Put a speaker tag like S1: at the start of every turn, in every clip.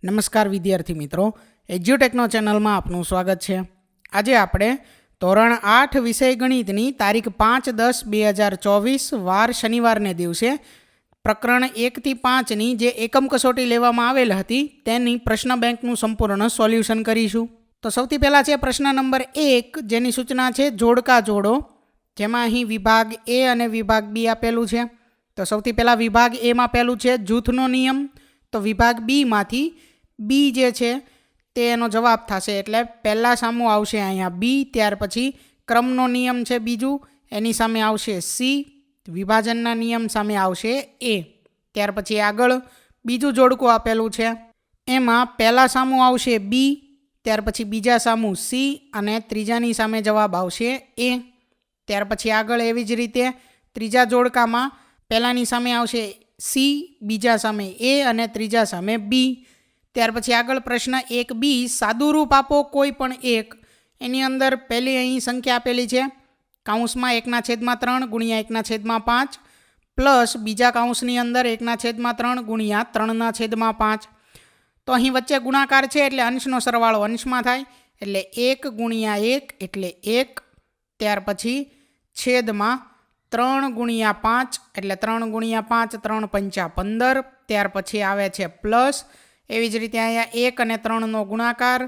S1: નમસ્કાર વિદ્યાર્થી મિત્રો, એજ્યુટેકનો ચેનલમાં આપનું સ્વાગત છે. આજે આપણે ધોરણ 8 વિષય ગણિતની તારીખ 5-10-2024 વાર શનિવારને દિવસે પ્રકરણ 1 થી 5ની જે એકમ કસોટી લેવામાં આવેલ હતી તેની પ્રશ્ન બેંકનું સંપૂર્ણ સોલ્યુશન કરીશું. તો સૌથી પહેલાં છે પ્રશ્ન નંબર 1, જેની સૂચના છે જોડકા જોડો, જેમાં અહીં વિભાગ એ અને વિભાગ બી આપેલું છે. તો સૌથી પહેલાં વિભાગ એમાં પહેલું છે જૂથનો નિયમ. તો વિભાગ બીમાંથી બી જે છે તે એનો જવાબ થશે, એટલે પહેલાં સામું આવશે અહીંયા બી, ત્યાર પછી ક્રમનો નિયમ છે બીજું, એની સામે આવશે સી, વિભાજનના નિયમ સામે આવશે એ. ત્યાર પછી આગળ બીજું જોડકું આપેલું છે, એમાં પહેલાં સામું આવશે બી, ત્યાર પછી બીજા સામું સી અને ત્રીજાની સામે જવાબ આવશે એ. ત્યાર પછી આગળ એવી જ રીતે ત્રીજા જોડકામાં પહેલાંની સામે આવશે સી, બીજા સામે એ અને ત્રીજા સામે બી. ત્યાર પછી આગળ પ્રશ્ન 1b, સાદુરૂપ આપો કોઈ પણ એક. એની અંદર પહેલી અહીં સંખ્યા આપેલી છે કૌંસમાં 1/3 ગુણ્યા 1/5 પ્લસ બીજા કૌંસની અંદર 1/3 ગુણ્યા 3/5. તો અહીં વચ્ચે ગુણાકાર છે એટલે અંશનો સરવાળો અંશમાં થાય, એટલે 1 ગુણ્યા 1 એટલે 1. ત્યાર પછી છેદમાં 3 ગુણ્યા 5 એટલે 3 ગુણ્યા 5 3 પંચા 15. ત્યાર પછી આવે છે પ્લસ, એવી જ રીતે અહીંયા 1 અને 3નો ગુણાકાર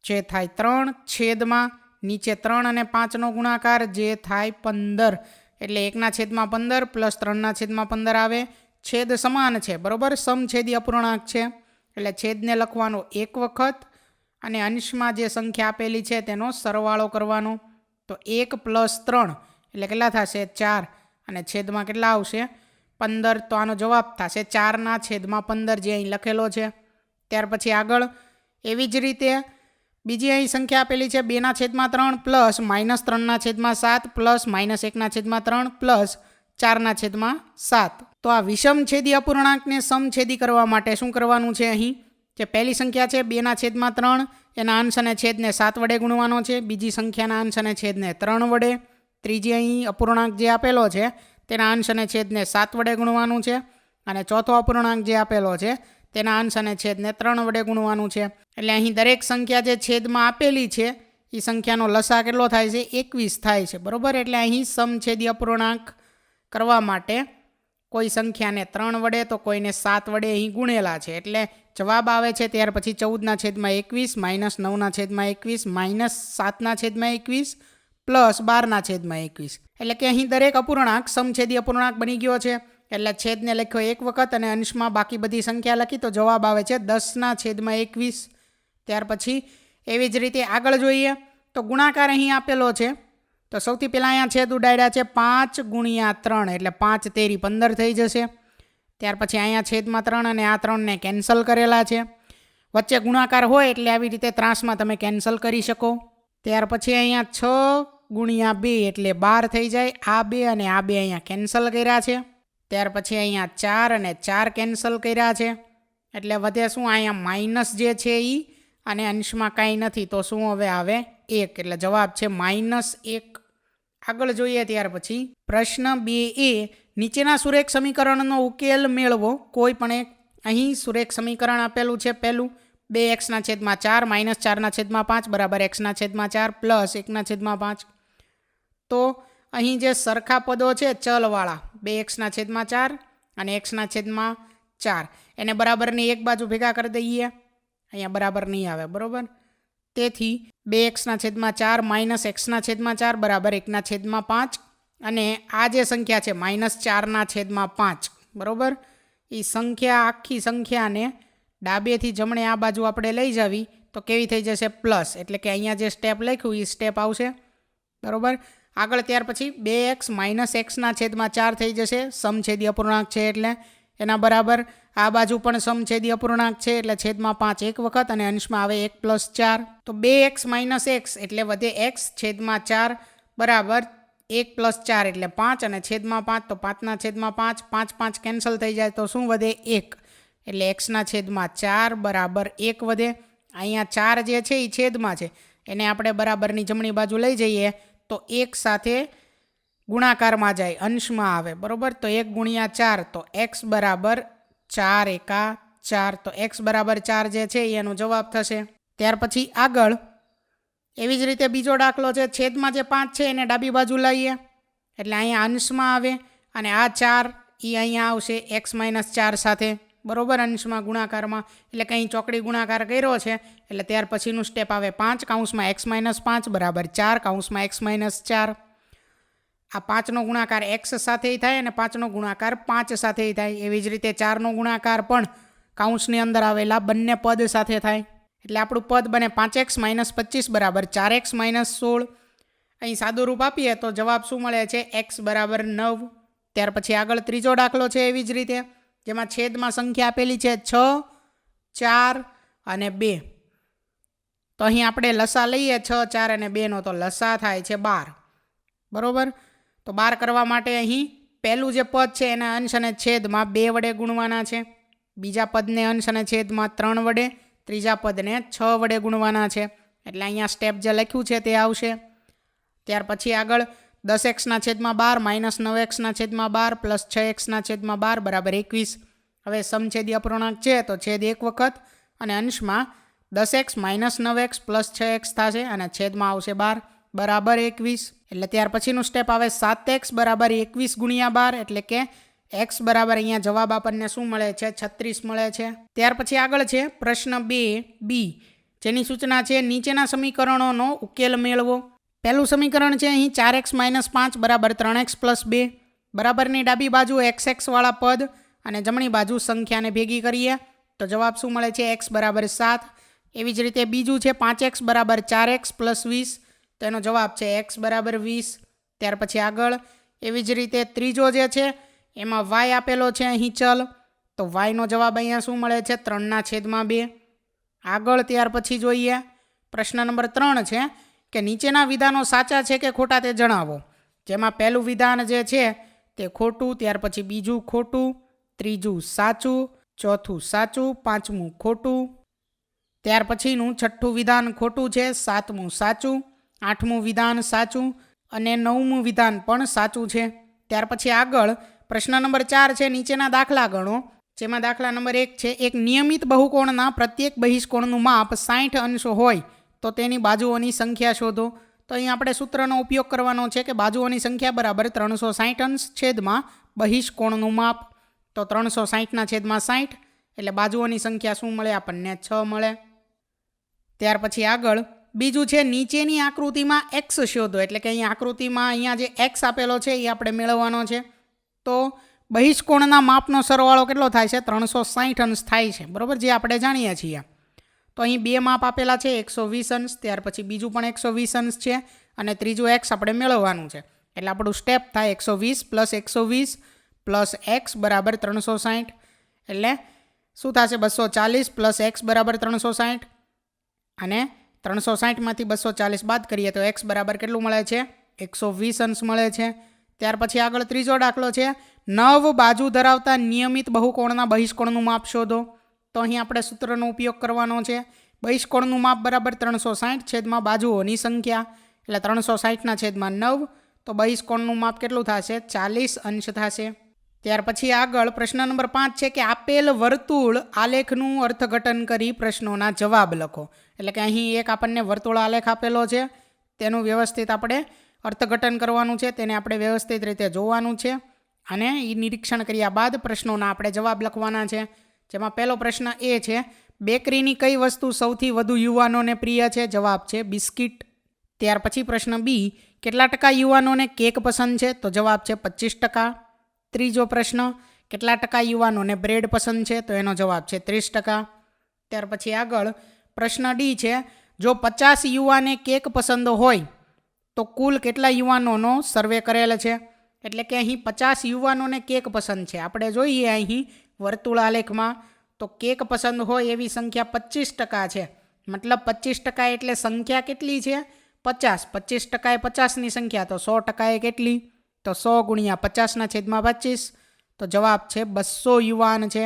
S1: જે થાય 3, છેદમાં નીચે 3 અને 5નો ગુણાકાર જે થાય 15, એટલે 1/15 પ્લસ 3/15 આવે. છેદ સમાન છે, બરાબર, સમછેદી અપૂર્ણાંક છે એટલે છેદને લખવાનો એક વખત અને અંશમાં જે સંખ્યા આપેલી છે તેનો સરવાળો કરવાનો. તો 1 + 3 એટલે કેટલા થશે 4 અને છેદમાં કેટલા આવશે 15. તો આનો જવાબ થશે 4/15 જે અહીં લખેલો છે. ત્યાર પછી આગળ એવી જ રીતે બીજી અહીં સંખ્યા આપેલી છે 2/3 પ્લસ -3/7 પ્લસ -1/3 પ્લસ 4/7. તો આ વિષમછેદી અપૂર્ણાંકને સમછેદી કરવા માટે શું કરવાનું છે, અહીં જે પહેલી સંખ્યા છે 2/3 એના અંશ અને છેદને 7 વડે ગુણવાનો છે, બીજી સંખ્યાના અંશ અને છેદને 3 વડે, ત્રીજી અહીં અપૂર્ણાંક જે આપેલો છે તેના અંશ અને છેદને 7 વડે ગુણવાનું છે, અને ચોથો અપૂર્ણાંક જે આપેલો છે તેના અંશ અને છેદને 3 વડે ગુણવાનું છે. એટલે અહીં દરેક સંખ્યા જે છેદમાં આપેલી છે એ સંખ્યાનો લસા કેટલો થાય છે 21 થાય છે, બરાબર. એટલે અહીં સમછેદી અપૂર્ણાંક કરવા માટે કોઈ સંખ્યાને 3 વડે તો કોઈને 7 વડે અહીં ગુણેલા છે, એટલે જવાબ આવે છે ત્યાર પછી 14/21 -9/21 -7/21 પ્લસ 12/21. એટલે કે અહીં દરેક અપૂર્ણાંક સમછેદી અપૂર્ણાંક બની ગયો છે, એટલે છેદને લખ્યો એક વખત અને અંશમાં બાકી બધી સંખ્યા લખી તો જવાબ આવે છે 10/21. ત્યાર પછી એવી જ રીતે આગળ જોઈએ તો ગુણાકાર અહીં આપેલો છે. તો સૌથી પહેલાં અહીંયા છેદ ઉડાડ્યા છે 5 ગુણ્યા 3 એટલે 5 તેરી 15 થઈ જશે. ત્યાર પછી અહીંયા છેદમાં 3 અને આ 3ને કેન્સલ કરેલા છે. વચ્ચે ગુણાકાર હોય એટલે આવી રીતે ત્રાસમાં તમે કેન્સલ કરી શકો. ત્યાર પછી અહીંયા 6 ગુણ્યા 2 એટલે 12 થઈ જાય. આ 2 અને આ 2 અહીંયા કેન્સલ કર્યા છે. ત્યાર પછી અહીંયા 4 અને 4 કેન્સલ કર્યા છે, એટલે વધે શું અહીંયા માઇનસ જે છે એ, અને અંશમાં કાંઈ નથી તો શું હવે આવે 1, એટલે જવાબ છે -1. આગળ જોઈએ ત્યાર પછી પ્રશ્ન 2a, નીચેના સુરેખ સમીકરણનો ઉકેલ મેળવો કોઈ પણ એક. અહીં સુરેખ સમીકરણ આપેલું છે પહેલું 2x/4 -4/5 બરાબર x/4 પ્લસ 1/5. તો અહીં જે સરખા પદો છે ચલવાળા 2x/4 અને x/4 એને બરાબરની એક બાજુ ભેગા કરી દઈએ, અહીંયા બરાબર નહીં આવે, બરાબર. તેથી 2x/4 -x/4 બરાબર 1/5, અને આ જે સંખ્યા છે -4/5, બરાબર, એ સંખ્યા આખી સંખ્યાને ડાબેથી જમણે આ બાજુ આપણે લઈ જવી તો કેવી થઈ જશે પ્લસ, એટલે કે અહીંયા જે સ્ટેપ લખ્યું એ સ્ટેપ આવશે, બરાબર. આગળ ત્યાર પછી 2x - x/4 થઈ જશે, સમછેદી અપૂર્ણાંક છે એટલે એના બરાબર. આ બાજુ પણ સમછેદી અપૂર્ણાંક છે એટલે છેદમાં 5 એક વખત અને અંશમાં આવે 1 + 4. તો 2x - x એટલે વધે x, છેદમાં 4 બરાબર 1 + 4 એટલે 5 અને છેદમાં 5 તો 5/5, 5 કેન્સલ થઈ જાય તો શું વધે 1, એટલે x/4 બરાબર 1 વધે. અહીંયા 4 જે છે એ છેદમાં છે, એને આપણે બરાબરની જમણી બાજુ લઈ જઈએ તો 1 સાથે ગુણાકારમાં જાય, અંશમાં આવે, બરાબર. તો 1 ગુણ્યા 4 તો x બરાબર 4 × 4, તો x બરાબર 4 જે છે એનો જવાબ થશે. ત્યાર પછી આગળ એવી જ રીતે બીજો દાખલો છે. છેદમાં જે 5 છે એને ડાબી બાજુ લઈએ એટલે અહીંયા અંશમાં આવે અને આ 4 એ અહીંયા આવશે x-4 સાથે, બરોબર, અંશમાં ગુણાકારમાં. એટલે કંઈ ચોકડી ગુણાકાર કર્યો છે એટલે ત્યાર પછીનું સ્ટેપ આવે 5 કૌંસમાં x-5 બરાબર 4 કૌંસમાં x-4. આ 5નો ગુણાકાર x સાથે થાય અને 5નો ગુણાકાર 5 સાથે થાય. એવી જ રીતે 4નો ગુણાકાર પણ કૌંસની અંદર આવેલા બંને પદ સાથે થાય. એટલે આપણું પદ બને 5x-25 બરાબર 4x-16. અહીં સાદું રૂપ આપીએ તો જવાબ શું મળે છે? x બરાબર 9. ત્યાર પછી આગળ ત્રીજો દાખલો છે એવી જ રીતે, જેમાં છેદમાં સંખ્યા આપેલી છે 6, 4 અને 2. તો અહીં આપણે લસા લઈએ 6, 4 અને 2નો, તો લસા થાય છે 12, બરાબર. તો 12 કરવા માટે અહીં પહેલું જે પદ છે એના અંશ અને છેદમાં 2 વડે ગુણવાના છે, બીજા પદને અંશ અને છેદમાં 3 વડે, ત્રીજા પદને 6 વડે ગુણવાના છે. એટલે અહીંયા સ્ટેપ જે લખ્યું છે તે આવશે. ત્યાર પછી આગળ 10x/12 -9x/12 પ્લસ 6x/12 બરાબર 21. હવે સમછેદી અપૂર્ણાંક છે તો છેદ એક વખત અને અંશમાં 10x - 9x પ્લસ 6x થશે અને છેદમાં આવશે 12 બરાબર 21. એટલે ત્યાર પછીનું સ્ટેપ આવે 7x બરાબર 21 ગુણ્યા 12, એટલે કે x બરાબર અહીંયા જવાબ આપણને શું મળે છે? 36 મળે છે. ત્યાર પછી આગળ છે પ્રશ્ન 2b, જેની સૂચના છે નીચેના સમીકરણોનો ઉકેલ મેળવો. પહેલું સમીકરણ છે અહીં 4x - 5 બરાબર 3x + 2. બરાબરની ડાબી બાજુ xx વાળા પદ અને જમણી બાજુ સંખ્યાને ભેગી કરીએ તો જવાબ શું મળે છે? x બરાબર 7. એવી જ રીતે બીજું છે 5x બરાબર 4x + 20, તો એનો જવાબ છે x બરાબર 20. ત્યાર પછી આગળ એવી જ રીતે ત્રીજો જે છે એમાં y આપેલો છે અહીં ચલ, તો yનો જવાબ અહીંયા શું મળે છે? 3/2. આગળ ત્યાર પછી જોઈએ પ્રશ્ન નંબર 3 છે કે નીચેના વિધાનો સાચા છે કે ખોટા તે જણાવો. જેમાં પહેલું વિધાન જે છે તે ખોટું, ત્યાર પછી બીજું ખોટું, ત્રીજું સાચું, ચોથું સાચું, પાંચમું ખોટું, ત્યાર પછીનું છઠ્ઠું વિધાન ખોટું છે, સાતમું સાચું, આઠમું વિધાન સાચું અને નવમું વિધાન પણ સાચું છે. ત્યાર પછી આગળ પ્રશ્ન નંબર 4 છે નીચેના દાખલા ગણો. જેમાં દાખલા નંબર 1 છે એક નિયમિત બહુકોણના પ્રત્યેક બહિષ્કોણનું માપ 60 અંશ હોય તો તેની બાજુઓની સંખ્યા શોધો. તો અહીં આપણે સૂત્રનો ઉપયોગ કરવાનો છે કે બાજુઓની સંખ્યા બરાબર 360 અંશ છેદમાં બહિષ્કોણનું માપ, તો 360/60 એટલે બાજુઓની સંખ્યા શું મળે આપણને? 6 મળે. ત્યાર પછી આગળ બીજું છે નીચેની આકૃતિમાં x શોધો. એટલે કે અહીંયા આકૃતિમાં અહીંયા જે x આપેલો છે એ આપણે મેળવવાનો છે. તો બહિષ્કોણના માપનો સરવાળો કેટલો થાય છે? 360 અંશ થાય છે, બરાબર, જે આપણે જાણીએ છીએ. તો અહીં બે માપ આપેલા છે 120 અંશ, ત્યાર પછી બીજું પણ 120 અંશ છે અને ત્રીજું x આપણે મેળવવાનું છે. એટલે આપણું સ્ટેપ થાય 120 + 120 પ્લસ x બરાબર 360, એટલે શું થશે? 240 પ્લસ x બરાબર 360 અને 360માંથી 240 બાદ કરીએ તો x બરાબર કેટલું મળે છે? 120 અંશ મળે છે. ત્યાર પછી આગળ ત્રીજો દાખલો છે 9 બાજુ ધરાવતા નિયમિત બહુકોણના બહિષ્કોણનું માપ શોધો. તો અહીં આપણે સૂત્રનો ઉપયોગ કરવાનો છે. બહિષ્કોણનું માપ બરાબર 360 છેદમાં બાજુઓની સંખ્યા, એટલે 360/9, તો બહિષ્કોણનું માપ કેટલું થશે? 40 અંશ થશે. ત્યાર પછી આગળ પ્રશ્ન નંબર 5 છે કે આપેલ વર્તુળ આલેખનું અર્થઘટન કરી પ્રશ્નોના જવાબ લખો. એટલે કે અહીં એક આપણને વર્તુળ આલેખ આપેલો છે, તેનું વ્યવસ્થિત આપણે અર્થઘટન કરવાનું છે, તેને આપણે વ્યવસ્થિત રીતે જોવાનું છે અને એ નિરીક્ષણ કર્યા બાદ પ્રશ્નોના આપણે જવાબ લખવાના છે. જેમાં પહેલો પ્રશ્ન એ છે બેકરીની કઈ વસ્તુ સૌથી વધુ યુવાનોને પ્રિય છે? જવાબ છે બિસ્કિટ. ત્યાર પછી પ્રશ્ન બી, કેટલા ટકા યુવાનોને કેક પસંદ છે? તો જવાબ છે 25%. ત્રીજો પ્રશ્ન, કેટલા ટકા યુવાનોને બ્રેડ પસંદ છે? તો એનો જવાબ છે 30%. ત્યાર પછી આગળ પ્રશ્ન ડી છે જો 50 યુવાને કેક પસંદ હોય તો કુલ કેટલા યુવાનોનો સર્વે કરેલ છે? એટલે કે અહીં 50 યુવાનોને કેક પસંદ છે. આપણે જોઈએ અહીં વર્તુળ આલેખમાં તો કેક પસંદ હોય એવી સંખ્યા 25% છે. મતલબ 25% એટલે સંખ્યા કેટલી છે? 50. 25% એ 50ની સંખ્યા, તો 100% એ કેટલી? તો 100 ગુણ્યા 50/25, તો જવાબ છે 200 યુવાન છે.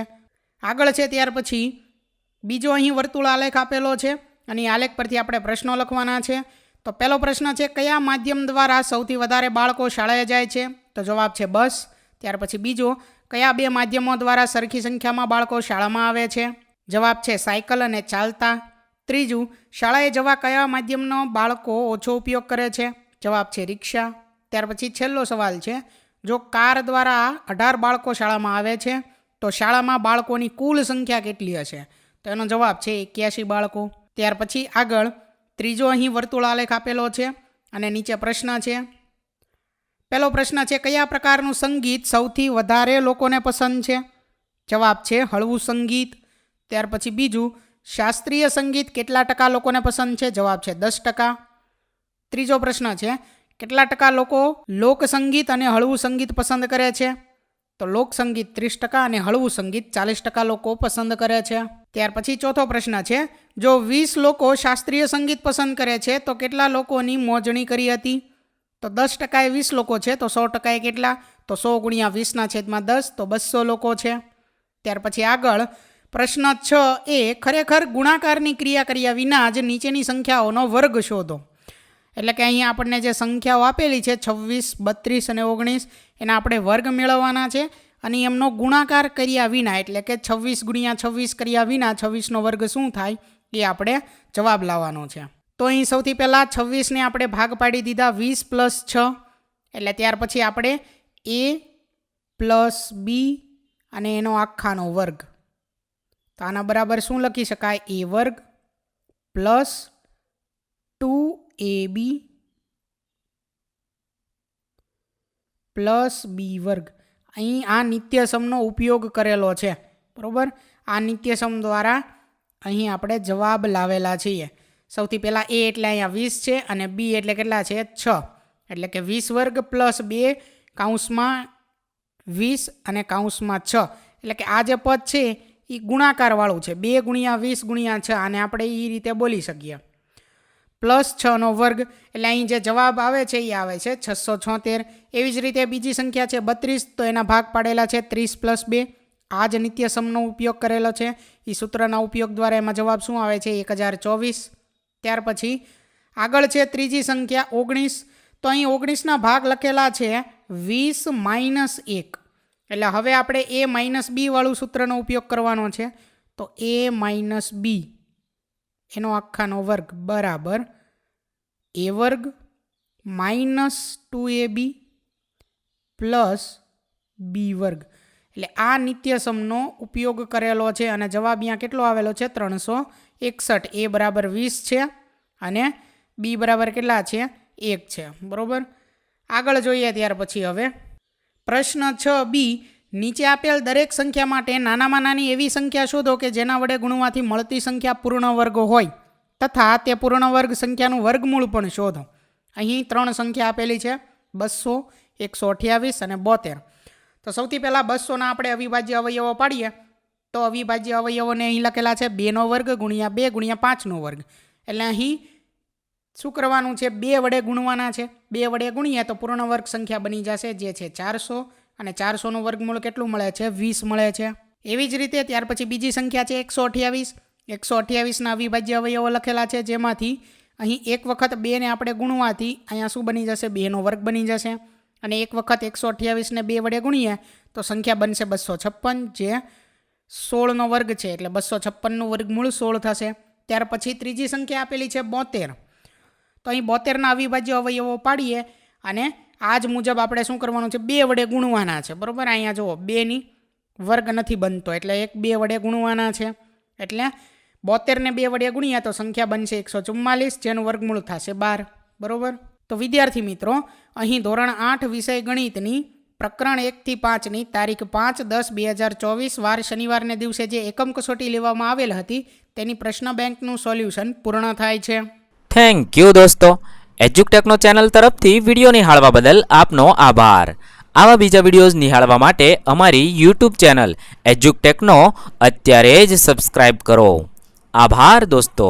S1: આગળ છે ત્યાર પછી બીજો અહીં વર્તુળ આલેખ આપેલો છે અને આલેખ પરથી આપણે પ્રશ્નો લખવાના છે. તો પહેલો પ્રશ્ન છે કયા માધ્યમ દ્વારા સૌથી વધારે બાળકો શાળાએ જાય છે? તો જવાબ છે બસ. ત્યાર પછી બીજો, કયા બે માધ્યમો દ્વારા સરખી સંખ્યામાં બાળકો શાળામાં આવે છે? જવાબ છે સાયકલ અને ચાલતા. ત્રીજું, શાળાએ જવા કયા માધ્યમનો બાળકો ઓછો ઉપયોગ કરે છે? જવાબ છે રિક્ષા. ત્યાર પછી છેલ્લો સવાલ છે, જો કાર દ્વારા 18 બાળકો શાળામાં આવે છે તો શાળામાં બાળકોની કુલ સંખ્યા કેટલી હશે? તો એનો જવાબ છે 81 બાળકો. ત્યાર પછી આગળ ત્રીજો અહીં વર્તુળ આલેખ આપેલો છે અને નીચે પ્રશ્ન છે. પહેલો પ્રશ્ન છે, કયા પ્રકારનું સંગીત સૌથી વધારે લોકોને પસંદ છે? જવાબ છે હળવું સંગીત. ત્યાર પછી બીજું, શાસ્ત્રીય સંગીત કેટલા ટકા લોકોને પસંદ છે? જવાબ છે 10%. ત્રીજો પ્રશ્ન છે, કેટલા ટકા લોકો લોકસંગીત અને હળવું સંગીત પસંદ કરે છે? તો લોકસંગીત 30% અને હળવું સંગીત 40% લોકો પસંદ કરે છે. ત્યાર પછી ચોથો પ્રશ્ન છે, જો 20 લોકો શાસ્ત્રીય સંગીત પસંદ કરે છે તો કેટલા લોકોની મોજણી કરી હતી? તો 10% 20 લોકો છે તો 100% કેટલા? તો 100 × 20/10 તો 200 લોકો છે. ત્યાર પછી આગળ પ્રશ્ન 6 એ ખરેખર ગુણાકારની ક્રિયા કર્યા વિના જ નીચેની સંખ્યાઓનો વર્ગ શોધો. એટલે કે અહીંયા આપણને જે સંખ્યાઓ આપેલી છે 26, 32 અને 19 એના આપણે વર્ગ મેળવવાના છે અને એમનો ગુણાકાર કર્યા વિના, એટલે કે 26 × 26 કર્યા વિના 26નો વર્ગ શું થાય એ આપણે જવાબ લાવવાનો છે. તો અહીં સૌથી પહેલાં 26ને આપણે ભાગ પાડી દીધા 20 + 6, એટલે ત્યાર પછી આપણે a + b અને એનો આખાનો વર્ગ. તો આના બરાબર શું લખી શકાય? a² + 2ab + b². અહીં આ નિત્યસમનો ઉપયોગ કરેલો છે, બરાબર. આ નિત્યસમ દ્વારા અહીં આપણે જવાબ લાવેલા છીએ. સૌથી પહેલાં a એટલે અહીંયા 20 છે અને b એટલે કેટલા છે? 6. એટલે કે 20² + 2 કૌંસમાં 20 અને કૌંસમાં 6. એટલે કે આ જે પદ છે એ ગુણાકારવાળું છે. 2 × 20 × 6 આને આપણે એ રીતે બોલી શકીએ. +6નો વર્ગ, એટલે અહીં જે જવાબ આવે છે એ આવે છે 676. એવી જ રીતે બીજી સંખ્યા છે 32, તો એના ભાગ પાડેલા છે 30 + 2. આ જ નિત્યસમનો ઉપયોગ કરેલો છે. એ સૂત્રના ઉપયોગ દ્વારા એમાં જવાબ શું આવે છે? 1024. ત્યાર પછી આગળ છે ત્રીજી સંખ્યા 19. તો અહીં 19ના ભાગ લખેલા છે 20 - 1. એટલે હવે આપણે a - b વાળું સૂત્રનો ઉપયોગ કરવાનો છે. તો a - b એનો આખાનો વર્ગ બરાબર a² - 2ab + b². એટલે આ નિત્યસમનો ઉપયોગ કરેલો છે અને જવાબ અહીંયા કેટલો આવેલો છે? 361. a બરાબર 20 છે અને b બરાબર કેટલા છે? 1 છે, બરાબર. આગળ જોઈએ ત્યાર પછી હવે પ્રશ્ન 6b, નીચે આપેલ દરેક સંખ્યા માટે નાનામાં નાની એવી સંખ્યા શોધો કે જેના વડે ગુણવાથી મળતી સંખ્યા પૂર્ણ વર્ગ હોય તથા તે પૂર્ણ વર્ગ સંખ્યાનું વર્ગમૂળ પણ શોધો. અહીં 3 સંખ્યા આપેલી છે 200, 128 અને 72. તો સૌથી પહેલાં 200ના આપણે અવિભાજ્ય અવયવો પાડીએ તો અવિભાજ્ય અવયવોને અહીં લખેલા છે 2નો વર્ગ × 2 × 5નો વર્ગ. એટલે અહીં શું કરવાનું છે? 2 વડે ગુણવાના છે. 2 વડે ગુણીએ તો પૂર્ણ વર્ગ સંખ્યા બની જશે જે છે 400 અને 400નું વર્ગમૂળ કેટલું મળે છે? 20 મળે છે. એવી જ રીતે ત્યાર પછી બીજી સંખ્યા છે 128. 128ના અવિભાજ્ય અવયવો લખેલા છે જેમાંથી અહીં એક વખત 2ને આપણે ગુણવાથી અહીંયા શું બની જશે? 2નો વર્ગ બની જશે. અને એક વખત 128ને 2 વડે ગુણીએ તો સંખ્યા બનશે 256 જે 16નો વર્ગ છે. એટલે 256નું વર્ગમૂળ 16 થશે. ત્યાર પછી ત્રીજી સંખ્યા આપેલી છે 72. તો અહીં 72ના અવિભાજ્ય અવયવો પાડીએ અને આ જ મુજબ આપણે શું કરવાનું છે? 2 વડે ગુણવાના છે, બરાબર. અહીંયા જુઓ 2ની વર્ગ નથી બનતો એટલે 2 વડે ગુણવાના છે. એટલે 72ને 2 વડે ગુણીએ તો સંખ્યા બનશે 144 જેનું વર્ગમૂળ થશે 12, બરાબર. તો વિદ્યાર્થી મિત્રો, અહીં ધોરણ 8 વિષય ગણિતની પ્રકરણ 1 થી 5ની તારીખ 5/10/2024 વાર શનિવારને દિવસે જે એકમ કસોટી લેવામાં આવેલ હતી તેની પ્રશ્ન બેંકનું સોલ્યુશન પૂર્ણ થાય છે.
S2: થેન્ક યુ દોસ્તો. એજ્યુકટેકનો ચેનલ તરફથી વિડીયો નિહાળવા બદલ આપનો આભાર. આવા બીજા વિડીયોઝ નિહાળવા માટે અમારી યુટ્યુબ ચેનલ એજ્યુકટેકનો અત્યારે જ સબસ્ક્રાઇબ કરો. આભાર દોસ્તો.